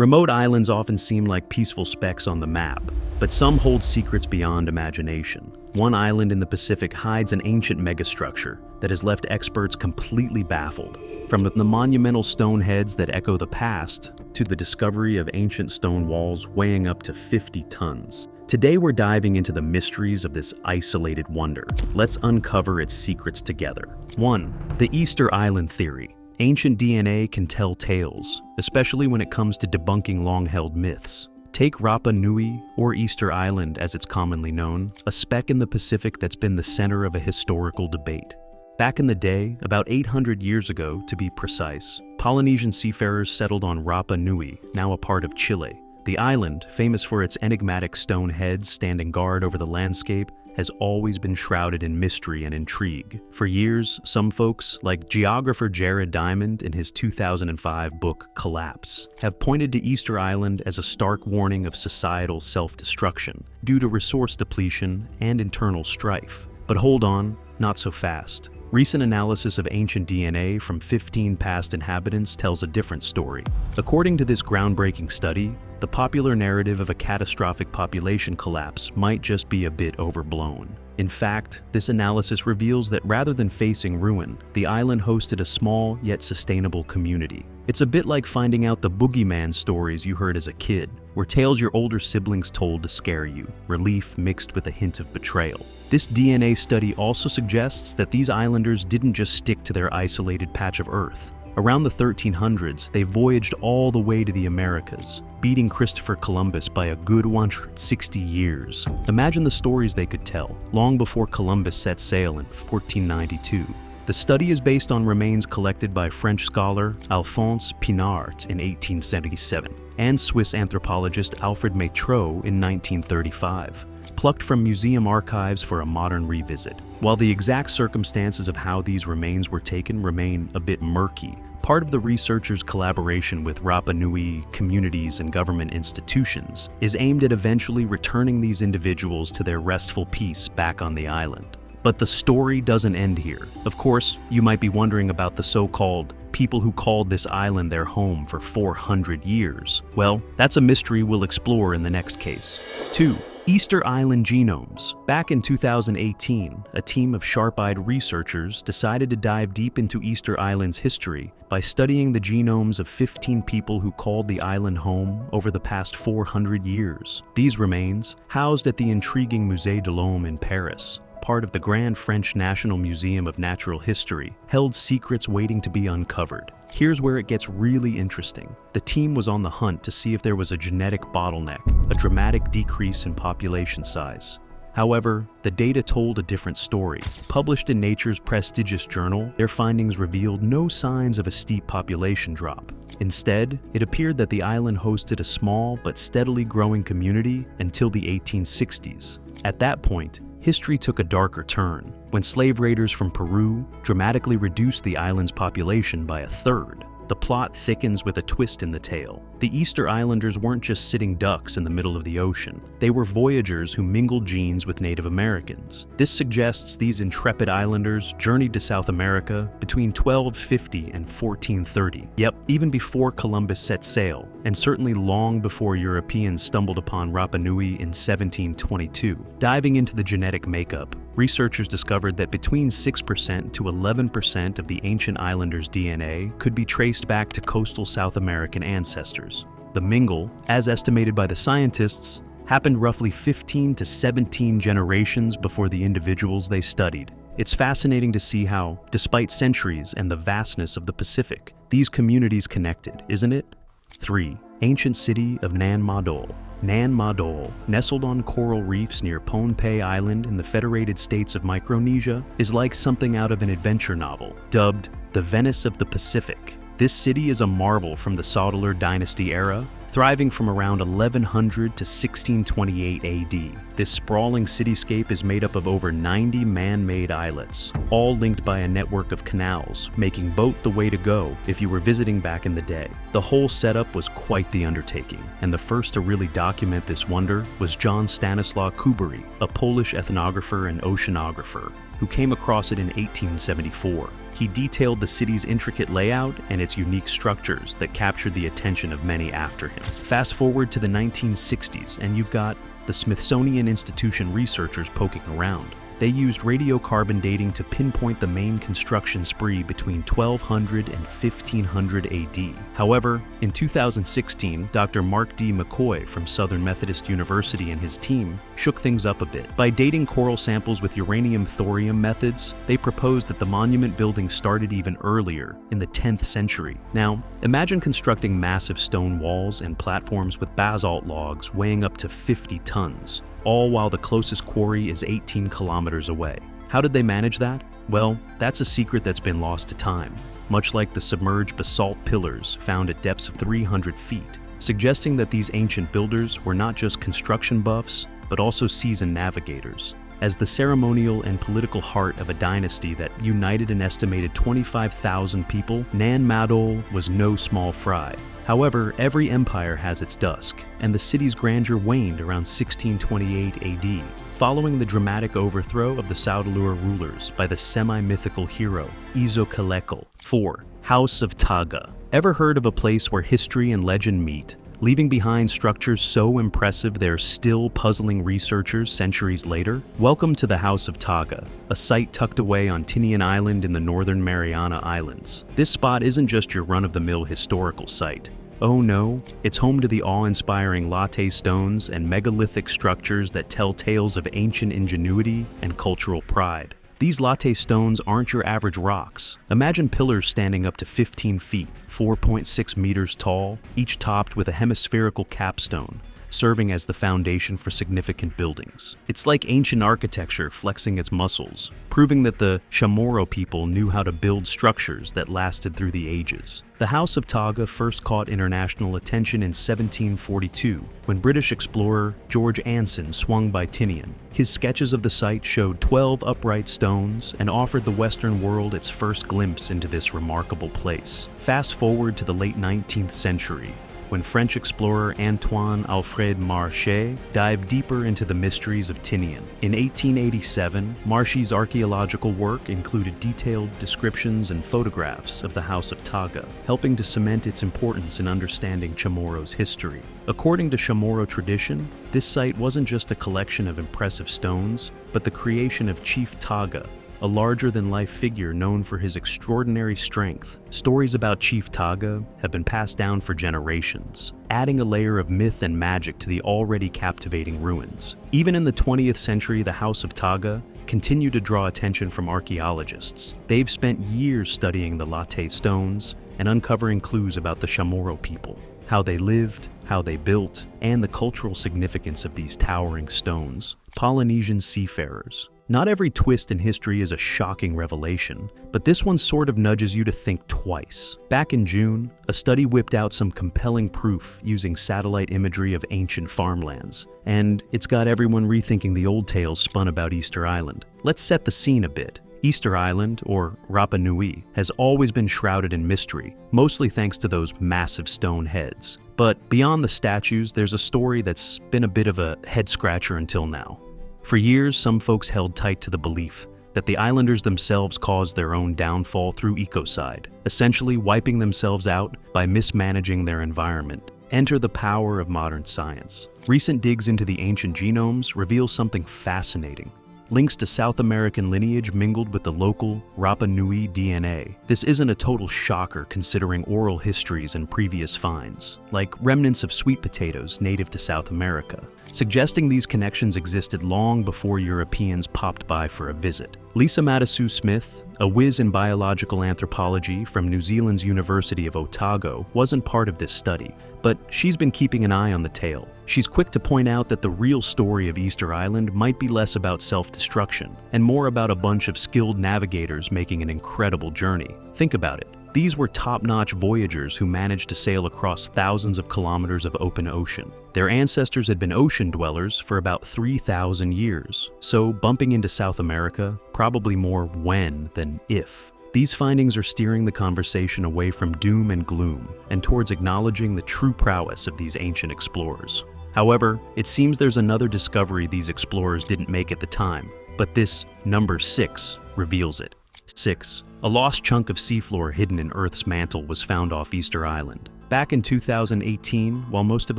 Remote islands often seem like peaceful specks on the map, but some hold secrets beyond imagination. One island in the Pacific hides an ancient megastructure that has left experts completely baffled. From the monumental stone heads that echo the past to the discovery of ancient stone walls weighing up to 50 tons. Today we're diving into the mysteries of this isolated wonder. Let's uncover its secrets together. 1. The Easter Island Theory. Ancient DNA can tell tales, especially when it comes to debunking long-held myths. Take Rapa Nui, or Easter Island as it's commonly known, a speck in the Pacific that's been the center of a historical debate. Back in the day, about 800 years ago to be precise, Polynesian seafarers settled on Rapa Nui, now a part of Chile. The island, famous for its enigmatic stone heads standing guard over the landscape, has always been shrouded in mystery and intrigue. For years, some folks, like geographer Jared Diamond in his 2005 book Collapse, have pointed to Easter Island as a stark warning of societal self-destruction due to resource depletion and internal strife. But hold on, not so fast. Recent analysis of ancient DNA from 15 past inhabitants tells a different story. According to this groundbreaking study, the popular narrative of a catastrophic population collapse might just be a bit overblown. In fact, this analysis reveals that rather than facing ruin, the island hosted a small yet sustainable community. It's a bit like finding out the boogeyman stories you heard as a kid, where tales your older siblings told to scare you, relief mixed with a hint of betrayal. This DNA study also suggests that these islanders didn't just stick to their isolated patch of Earth. Around the 1300s, they voyaged all the way to the Americas, beating Christopher Columbus by a good 160 years. Imagine the stories they could tell, long before Columbus set sail in 1492. The study is based on remains collected by French scholar Alphonse Pinard in 1877 and Swiss anthropologist Alfred Métraux in 1935. Plucked from museum archives for a modern revisit. While the exact circumstances of how these remains were taken remain a bit murky, part of the researchers' collaboration with Rapa Nui communities and government institutions is aimed at eventually returning these individuals to their restful peace back on the island. But the story doesn't end here. Of course, you might be wondering about the so-called people who called this island their home for 400 years. Well, that's a mystery we'll explore in the next case. 2. Easter Island genomes. Back in 2018, a team of sharp-eyed researchers decided to dive deep into Easter Island's history by studying the genomes of 15 people who called the island home over the past 400 years. These remains, housed at the intriguing Musée de l'Homme in Paris, part of the Grand French National Museum of Natural History, held secrets waiting to be uncovered. Here's where it gets really interesting. The team was on the hunt to see if there was a genetic bottleneck, a dramatic decrease in population size. However, the data told a different story. Published in Nature's prestigious journal, their findings revealed no signs of a steep population drop. Instead, it appeared that the island hosted a small but steadily growing community until the 1860s. At that point, history took a darker turn, when slave raiders from Peru dramatically reduced the island's population by a third. The plot thickens with a twist in the tale. The Easter Islanders weren't just sitting ducks in the middle of the ocean. They were voyagers who mingled genes with Native Americans. This suggests these intrepid islanders journeyed to South America between 1250 and 1430. Yep, even before Columbus set sail, and certainly long before Europeans stumbled upon Rapa Nui in 1722. Diving into the genetic makeup, researchers discovered that between 6% to 11% of the ancient islanders' DNA could be traced back to coastal South American ancestors. The mingle, as estimated by the scientists, happened roughly 15 to 17 generations before the individuals they studied. It's fascinating to see how, despite centuries and the vastness of the Pacific, these communities connected, isn't it? 3. Ancient city of Nan Madol. Nan Madol, nestled on coral reefs near Pohnpei Island in the Federated States of Micronesia, is like something out of an adventure novel. Dubbed the Venice of the Pacific, this city is a marvel from the Sodalor Dynasty era, thriving from around 1100 to 1628 AD. This sprawling cityscape is made up of over 90 man-made islets, all linked by a network of canals, making boat the way to go if you were visiting back in the day. The whole setup was quite the undertaking, and the first to really document this wonder was John Stanislaw Kubery, a Polish ethnographer and oceanographer. who came across it in 1874. He detailed the city's intricate layout and its unique structures that captured the attention of many after him. Fast forward to the 1960s, and you've got the Smithsonian Institution researchers poking around. They used radiocarbon dating to pinpoint the main construction spree between 1200 and 1500 AD. However, in 2016, Dr. Mark D. McCoy from Southern Methodist University and his team shook things up a bit. By dating coral samples with uranium-thorium methods, they proposed that the monument building started even earlier, in the 10th century. Now, imagine constructing massive stone walls and platforms with basalt logs weighing up to 50 tons. All while the closest quarry is 18 kilometers away. How did they manage that? Well, that's a secret that's been lost to time, much like the submerged basalt pillars found at depths of 300 feet, suggesting that these ancient builders were not just construction buffs, but also seasoned navigators. As the ceremonial and political heart of a dynasty that united an estimated 25,000 people, Nan Madol was no small fry. However, every empire has its dusk, and the city's grandeur waned around 1628 AD, following the dramatic overthrow of the Saudalur rulers by the semi-mythical hero Izokalekal. 4. House of Taga. Ever heard of a place where history and legend meet, leaving behind structures so impressive they're still puzzling researchers centuries later? Welcome to the House of Taga, a site tucked away on Tinian Island in the northern Mariana Islands. This spot isn't just your run-of-the-mill historical site. Oh no, it's home to the awe-inspiring latte stones and megalithic structures that tell tales of ancient ingenuity and cultural pride. These latte stones aren't your average rocks. Imagine pillars standing up to 15 feet, 4.6 meters tall, each topped with a hemispherical capstone, serving as the foundation for significant buildings. It's like ancient architecture flexing its muscles, proving that the Chamorro people knew how to build structures that lasted through the ages. The House of Taga first caught international attention in 1742, when British explorer George Anson swung by Tinian. His sketches of the site showed 12 upright stones and offered the Western world its first glimpse into this remarkable place. Fast forward to the late 19th century, when French explorer Antoine Alfred Marchais dived deeper into the mysteries of Tinian. In 1887, Marchais' archaeological work included detailed descriptions and photographs of the House of Taga, helping to cement its importance in understanding Chamorro's history. According to Chamorro tradition, this site wasn't just a collection of impressive stones, but the creation of Chief Taga, a larger-than-life figure known for his extraordinary strength. Stories about Chief Taga have been passed down for generations, adding a layer of myth and magic to the already captivating ruins. Even in the 20th century, the House of Taga continued to draw attention from archaeologists. They've spent years studying the latte stones and uncovering clues about the Chamorro people, how they lived, how they built, and the cultural significance of these towering stones. Polynesian seafarers. Not every twist in history is a shocking revelation, but this one sort of nudges you to think twice. Back in June, a study whipped out some compelling proof using satellite imagery of ancient farmlands, and it's got everyone rethinking the old tales spun about Easter Island. Let's set the scene a bit. Easter Island, or Rapa Nui, has always been shrouded in mystery, mostly thanks to those massive stone heads. But beyond the statues, there's a story that's been a bit of a head-scratcher until now. For years, some folks held tight to the belief that the islanders themselves caused their own downfall through ecocide, essentially wiping themselves out by mismanaging their environment. Enter the power of modern science. Recent digs into the ancient genomes reveal something fascinating. Links to South American lineage mingled with the local Rapa Nui DNA. This isn't a total shocker considering oral histories and previous finds, like remnants of sweet potatoes native to South America, suggesting these connections existed long before Europeans popped by for a visit. Lisa Matasu Smith, a whiz in biological anthropology from New Zealand's University of Otago, wasn't part of this study, but she's been keeping an eye on the tail. She's quick to point out that the real story of Easter Island might be less about self-destruction and more about a bunch of skilled navigators making an incredible journey. Think about it. These were top-notch voyagers who managed to sail across thousands of kilometers of open ocean. Their ancestors had been ocean dwellers for about 3,000 years, so bumping into South America, probably more when than if. These findings are steering the conversation away from doom and gloom and towards acknowledging the true prowess of these ancient explorers. However, it seems there's another discovery these explorers didn't make at the time, but this number 6 reveals it. 6. A lost chunk of seafloor hidden in Earth's mantle was found off Easter Island. Back in 2018, while most of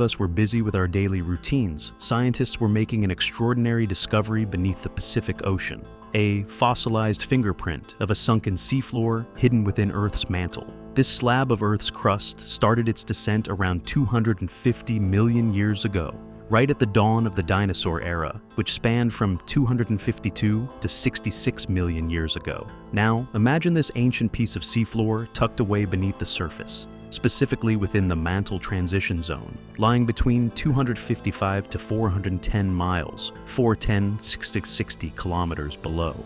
us were busy with our daily routines, scientists were making an extraordinary discovery beneath the Pacific Ocean. A fossilized fingerprint of a sunken seafloor hidden within Earth's mantle. This slab of Earth's crust started its descent around 250 million years ago, right at the dawn of the dinosaur era, which spanned from 252 to 66 million years ago. Now, imagine this ancient piece of seafloor tucked away beneath the surface, specifically within the mantle transition zone, lying between 255 to 410 miles, 410 to 60 kilometers below.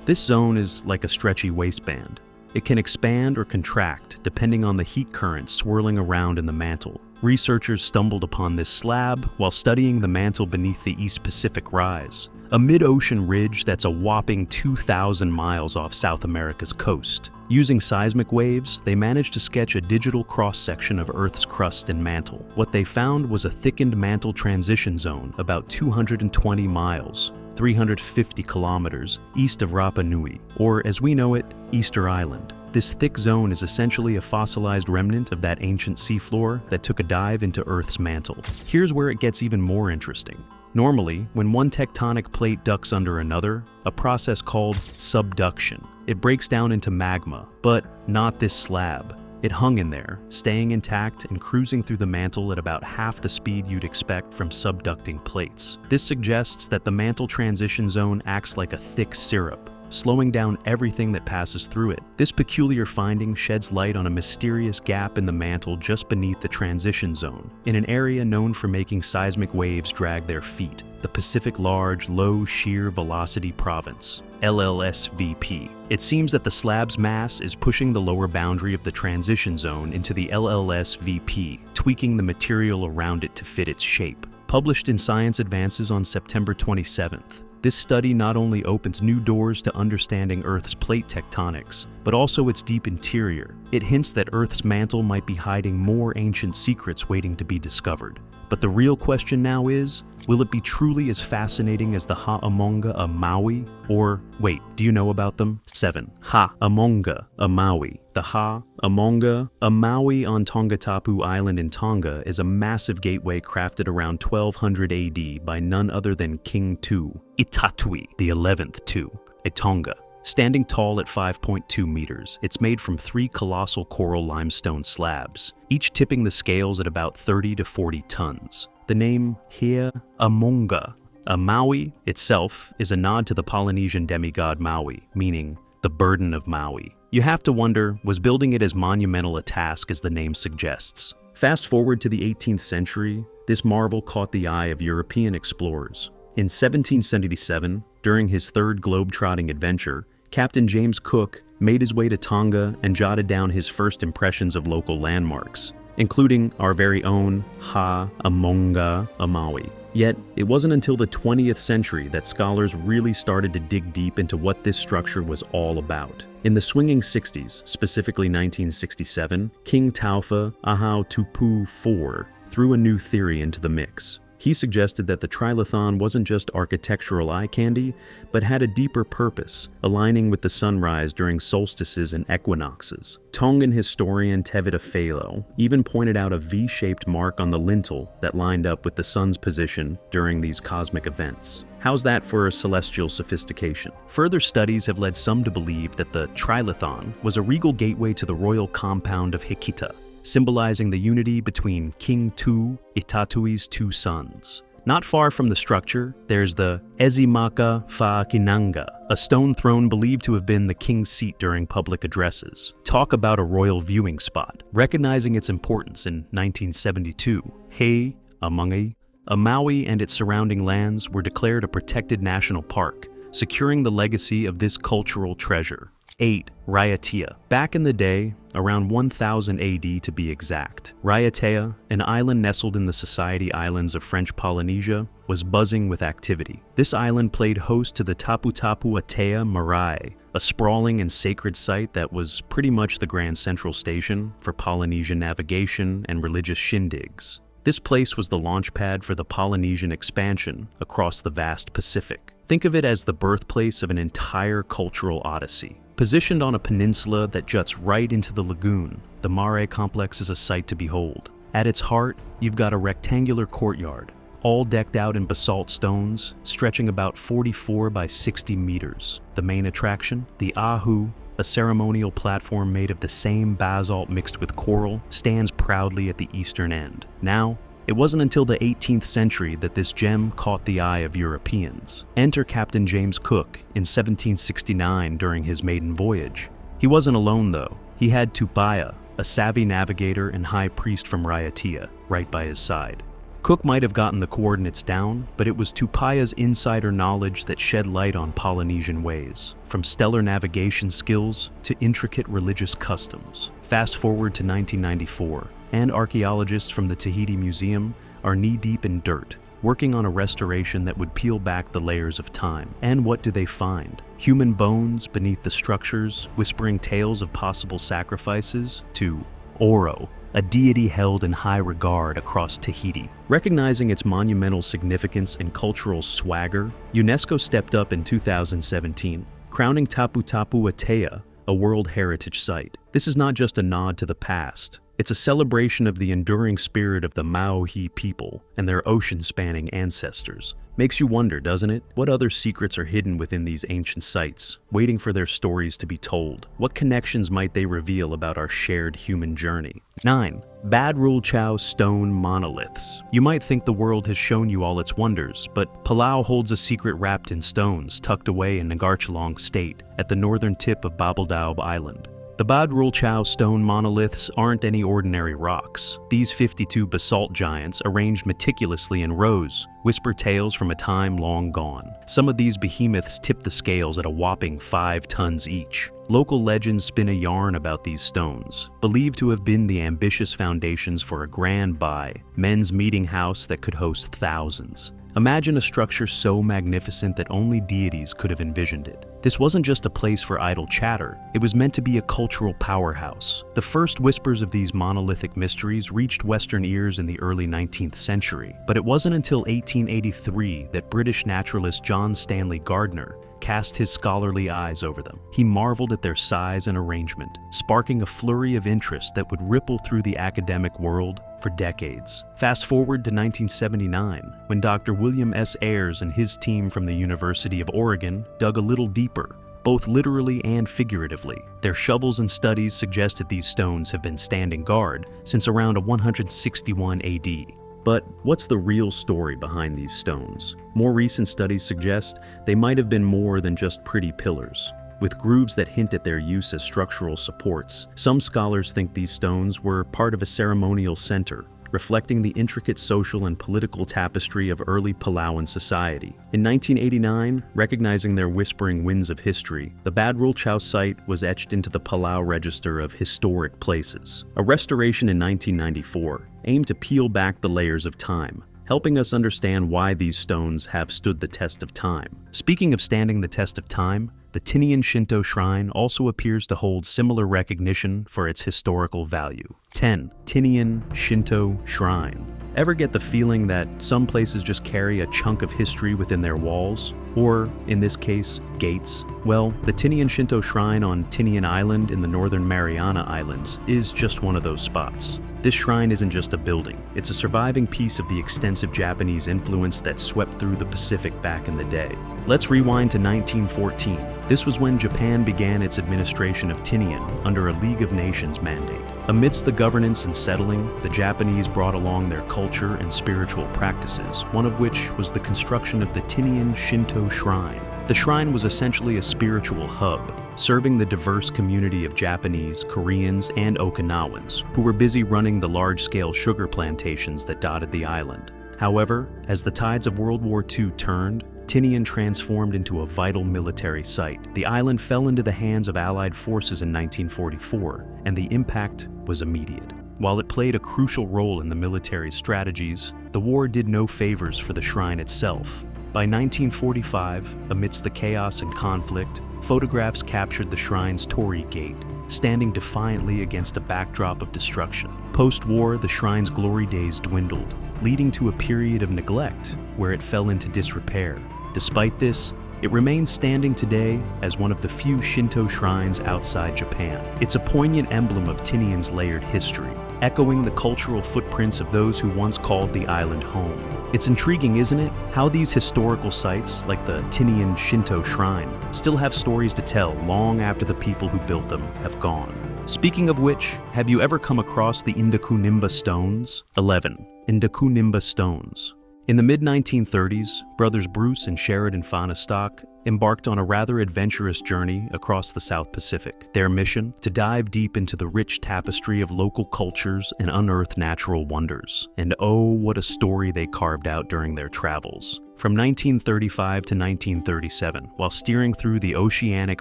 This zone is like a stretchy waistband. It can expand or contract depending on the heat current swirling around in the mantle. Researchers stumbled upon this slab while studying the mantle beneath the East Pacific Rise, a mid-ocean ridge that's a whopping 2,000 miles off South America's coast. Using seismic waves, they managed to sketch a digital cross-section of Earth's crust and mantle. What they found was a thickened mantle transition zone about 220 miles, 350 kilometers east of Rapa Nui, or as we know it, Easter Island. This thick zone is essentially a fossilized remnant of that ancient seafloor that took a dive into Earth's mantle. Here's where it gets even more interesting. Normally, when one tectonic plate ducks under another, a process called subduction. It breaks down into magma, but not this slab. It hung in there, staying intact and cruising through the mantle at about half the speed you'd expect from subducting plates. This suggests that the mantle transition zone acts like a thick syrup, slowing down everything that passes through it. This peculiar finding sheds light on a mysterious gap in the mantle just beneath the transition zone, in an area known for making seismic waves drag their feet, the Pacific Large Low Shear Velocity Province, LLSVP. It seems that the slab's mass is pushing the lower boundary of the transition zone into the LLSVP, tweaking the material around it to fit its shape. Published in Science Advances on September 27th, this study not only opens new doors to understanding Earth's plate tectonics, but also its deep interior. It hints that Earth's mantle might be hiding more ancient secrets waiting to be discovered. But the real question now is, will it be truly as fascinating as the Ha'amonga a Maui? Or, wait, do you know about them? 7. Ha'amonga a Maui. The Ha'amonga a Maui on Tongatapu Island in Tonga is a massive gateway crafted around 1200 AD by none other than King Tu, Itatui, the 11th Tu, at Tonga. Standing tall at 5.2 meters, it's made from 3 colossal coral limestone slabs, each tipping the scales at about 30 to 40 tons. The name Ha'amonga a Maui itself is a nod to the Polynesian demigod Maui, meaning the burden of Maui. You have to wonder, was building it as monumental a task as the name suggests? Fast forward to the 18th century, this marvel caught the eye of European explorers. In 1777, during his third globe-trotting adventure, Captain James Cook made his way to Tonga and jotted down his first impressions of local landmarks, including our very own Ha'amonga a Maui. Yet, it wasn't until the 20th century that scholars really started to dig deep into what this structure was all about. In the swinging 60s, specifically 1967, King Taufa Ahau-Tupu IV threw a new theory into the mix. He suggested that the trilithon wasn't just architectural eye candy, but had a deeper purpose, aligning with the sunrise during solstices and equinoxes. Tongan historian Tevita Falo even pointed out a V-shaped mark on the lintel that lined up with the sun's position during these cosmic events. How's that for celestial sophistication? Further studies have led some to believe that the trilithon was a regal gateway to the royal compound of Hikita, symbolizing the unity between King Tu, Itatui's 2 sons. Not far from the structure, there's the Ezimaka Fa'akinanga, a stone throne believed to have been the king's seat during public addresses. Talk about a royal viewing spot. Recognizing its importance in 1972, Ha'amonga a Maui and its surrounding lands were declared a protected national park, securing the legacy of this cultural treasure. 8. Raiatea. Back in the day, around 1000 AD to be exact, Raiatea, an island nestled in the Society Islands of French Polynesia, was buzzing with activity. This island played host to the Tapu Tapu Atea Marae, a sprawling and sacred site that was pretty much the Grand Central Station for Polynesian navigation and religious shindigs. This place was the launchpad for the Polynesian expansion across the vast Pacific. Think of it as the birthplace of an entire cultural odyssey. Positioned on a peninsula that juts right into the lagoon, the Mare complex is a sight to behold. At its heart, you've got a rectangular courtyard, all decked out in basalt stones, stretching about 44 by 60 meters. The main attraction, the Ahu, a ceremonial platform made of the same basalt mixed with coral, stands proudly at the eastern end. Now, it wasn't until the 18th century that this gem caught the eye of Europeans. Enter Captain James Cook in 1769 during his maiden voyage. He wasn't alone though. He had Tupaya, a savvy navigator and high priest from Raiatea, right by his side. Cook might have gotten the coordinates down, but it was Tupaya's insider knowledge that shed light on Polynesian ways, from stellar navigation skills to intricate religious customs. Fast forward to 1994, and archaeologists from the Tahiti Museum are knee-deep in dirt, working on a restoration that would peel back the layers of time. And what do they find? Human bones beneath the structures, whispering tales of possible sacrifices to Oro, a deity held in high regard across Tahiti. Recognizing its monumental significance and cultural swagger, UNESCO stepped up in 2017, crowning Tapu Tapu Atea a World Heritage Site. This is not just a nod to the past. It's a celebration of the enduring spirit of the Maohi people and their ocean-spanning ancestors. Makes you wonder, doesn't it? What other secrets are hidden within these ancient sites, waiting for their stories to be told? What connections might they reveal about our shared human journey? 9. Bad Rule Chow Stone Monoliths. You might think the world has shown you all its wonders, but Palau holds a secret wrapped in stones tucked away in Ngarchalong State at the northern tip of Babaldaub Island. The Bad Rule Chow stone monoliths aren't any ordinary rocks. These 52 basalt giants, arranged meticulously in rows, whisper tales from a time long gone. Some of these behemoths tip the scales at a whopping 5 tons each. Local legends spin a yarn about these stones, believed to have been the ambitious foundations for a grand bai, men's meeting house that could host thousands. Imagine a structure so magnificent that only deities could have envisioned it. This wasn't just a place for idle chatter, it was meant to be a cultural powerhouse. The first whispers of these monolithic mysteries reached Western ears in the early 19th century, but it wasn't until 1883 that British naturalist John Stanley Gardner cast his scholarly eyes over them. He marveled at their size and arrangement, sparking a flurry of interest that would ripple through the academic world for decades. Fast forward to 1979, when Dr. William S. Ayers and his team from the University of Oregon dug a little deeper, both literally and figuratively. Their shovels and studies suggested these stones have been standing guard since around 161 AD. But what's the real story behind these stones? More recent studies suggest they might have been more than just pretty pillars, with grooves that hint at their use as structural supports. Some scholars think these stones were part of a ceremonial center, reflecting the intricate social and political tapestry of early Palauan society. In 1989, recognizing their whispering winds of history, the Bad Rule Chow site was etched into the Palau Register of Historic Places. A restoration in 1994 aimed to peel back the layers of time, helping us understand why these stones have stood the test of time. Speaking of standing the test of time, the Tinian Shinto Shrine also appears to hold similar recognition for its historical value. 10. Tinian Shinto Shrine. Ever get the feeling that some places just carry a chunk of history within their walls? Or, in this case, gates? Well, the Tinian Shinto Shrine on Tinian Island in the northern Mariana Islands is just one of those spots. This shrine isn't just a building, it's a surviving piece of the extensive Japanese influence that swept through the Pacific back in the day. Let's rewind to 1914. This was when Japan began its administration of Tinian under a League of Nations mandate. Amidst the governance and settling, the Japanese brought along their culture and spiritual practices, one of which was the construction of the Tinian Shinto Shrine. The shrine was essentially a spiritual hub, serving the diverse community of Japanese, Koreans, and Okinawans, who were busy running the large-scale sugar plantations that dotted the island. However, as the tides of World War II turned, Tinian transformed into a vital military site. The island fell into the hands of Allied forces in 1944, and the impact was immediate. While it played a crucial role in the military strategies, the war did no favors for the shrine itself. By 1945, amidst the chaos and conflict, photographs captured the shrine's torii gate, standing defiantly against a backdrop of destruction. Post-war, the shrine's glory days dwindled, leading to a period of neglect where it fell into disrepair. Despite this, it remains standing today as one of the few Shinto shrines outside Japan. It's a poignant emblem of Tinian's layered history, echoing the cultural footprints of those who once called the island home. It's intriguing, isn't it, how these historical sites, like the Tinian Shinto shrine, still have stories to tell long after the people who built them have gone. Speaking of which, have you ever come across the Indakunimba stones? 11. Indakunimba stones. In the mid-1930s, brothers Bruce and Sheridan Fahnestock embarked on a rather adventurous journey across the South Pacific. Their mission? To dive deep into the rich tapestry of local cultures and unearth natural wonders. And oh, what a story they carved out during their travels. From 1935 to 1937, while steering through the oceanic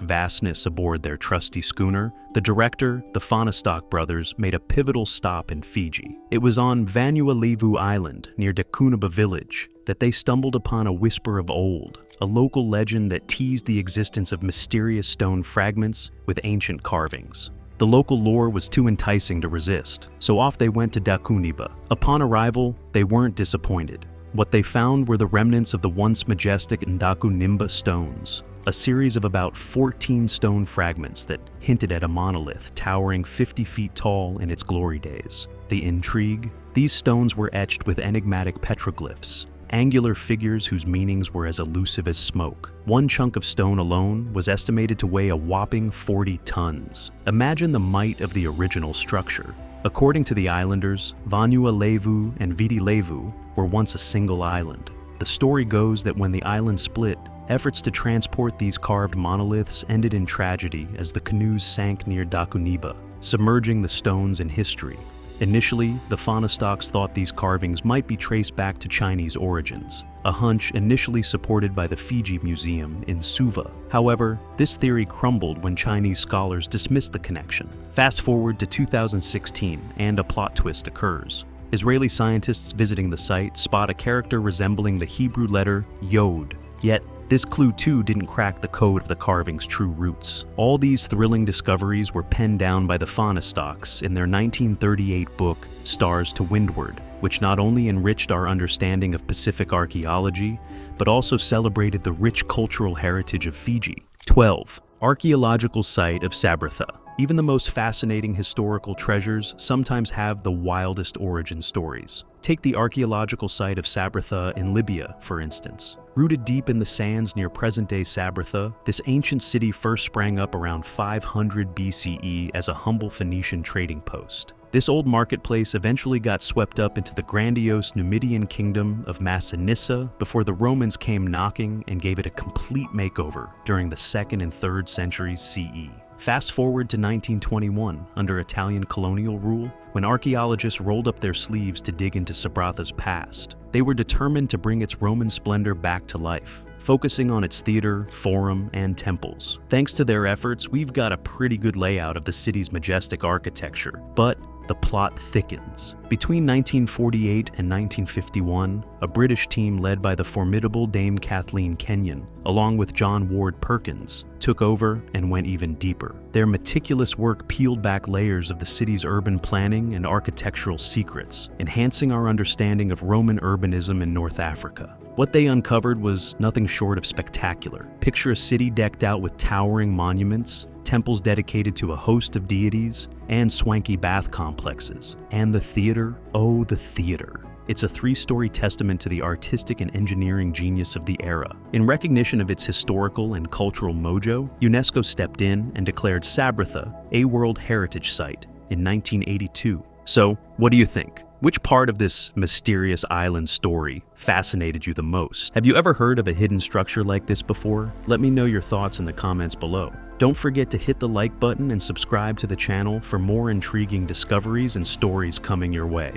vastness aboard their trusty schooner, the director, the Fahnestock brothers, made a pivotal stop in Fiji. It was on Vanuatu Island, near Dakunaba village, that they stumbled upon a whisper of old, a local legend that teased the existence of mysterious stone fragments with ancient carvings. The local lore was too enticing to resist, so off they went to Dakuniba. Upon arrival, they weren't disappointed. What they found were the remnants of the once majestic Ndakunimba stones, a series of about 14 stone fragments that hinted at a monolith towering 50 feet tall in its glory days. The intrigue? These stones were etched with enigmatic petroglyphs, angular figures whose meanings were as elusive as smoke. One chunk of stone alone was estimated to weigh a whopping 40 tons. Imagine the might of the original structure. According to the islanders, Vanuatu and Viti were once a single island. The story goes that when the island split, efforts to transport these carved monoliths ended in tragedy as the canoes sank near Dakuniba, submerging the stones in history. Initially, the Fahnestocks thought these carvings might be traced back to Chinese origins, a hunch initially supported by the Fiji Museum in Suva. However, this theory crumbled when Chinese scholars dismissed the connection. Fast forward to 2016, and a plot twist occurs. Israeli scientists visiting the site spot a character resembling the Hebrew letter Yod, yet this clue too didn't crack the code of the carving's true roots. All these thrilling discoveries were penned down by the Fahnestocks in their 1938 book, Stars to Windward, which not only enriched our understanding of Pacific archaeology, but also celebrated the rich cultural heritage of Fiji. 12. Archaeological site of Sabratha. Even the most fascinating historical treasures sometimes have the wildest origin stories. Take the archaeological site of Sabratha in Libya, for instance. Rooted deep in the sands near present-day Sabratha, this ancient city first sprang up around 500 BCE as a humble Phoenician trading post. This old marketplace eventually got swept up into the grandiose Numidian kingdom of Massinissa before the Romans came knocking and gave it a complete makeover during the 2nd and 3rd centuries CE. Fast forward to 1921, under Italian colonial rule, when archaeologists rolled up their sleeves to dig into Sabratha's past. They were determined to bring its Roman splendor back to life, focusing on its theater, forum, and temples. Thanks to their efforts, we've got a pretty good layout of the city's majestic architecture, but the plot thickens. Between 1948 and 1951, a British team led by the formidable Dame Kathleen Kenyon, along with John Ward Perkins, took over and went even deeper. Their meticulous work peeled back layers of the city's urban planning and architectural secrets, enhancing our understanding of Roman urbanism in North Africa. What they uncovered was nothing short of spectacular. Picture a city decked out with towering monuments, temples dedicated to a host of deities, and swanky bath complexes. And the theater? Oh, the theater. It's a 3-story testament to the artistic and engineering genius of the era. In recognition of its historical and cultural mojo, UNESCO stepped in and declared Sabratha a World Heritage Site in 1982. So, what do you think? Which part of this mysterious island story fascinated you the most? Have you ever heard of a hidden structure like this before? Let me know your thoughts in the comments below. Don't forget to hit the like button and subscribe to the channel for more intriguing discoveries and stories coming your way.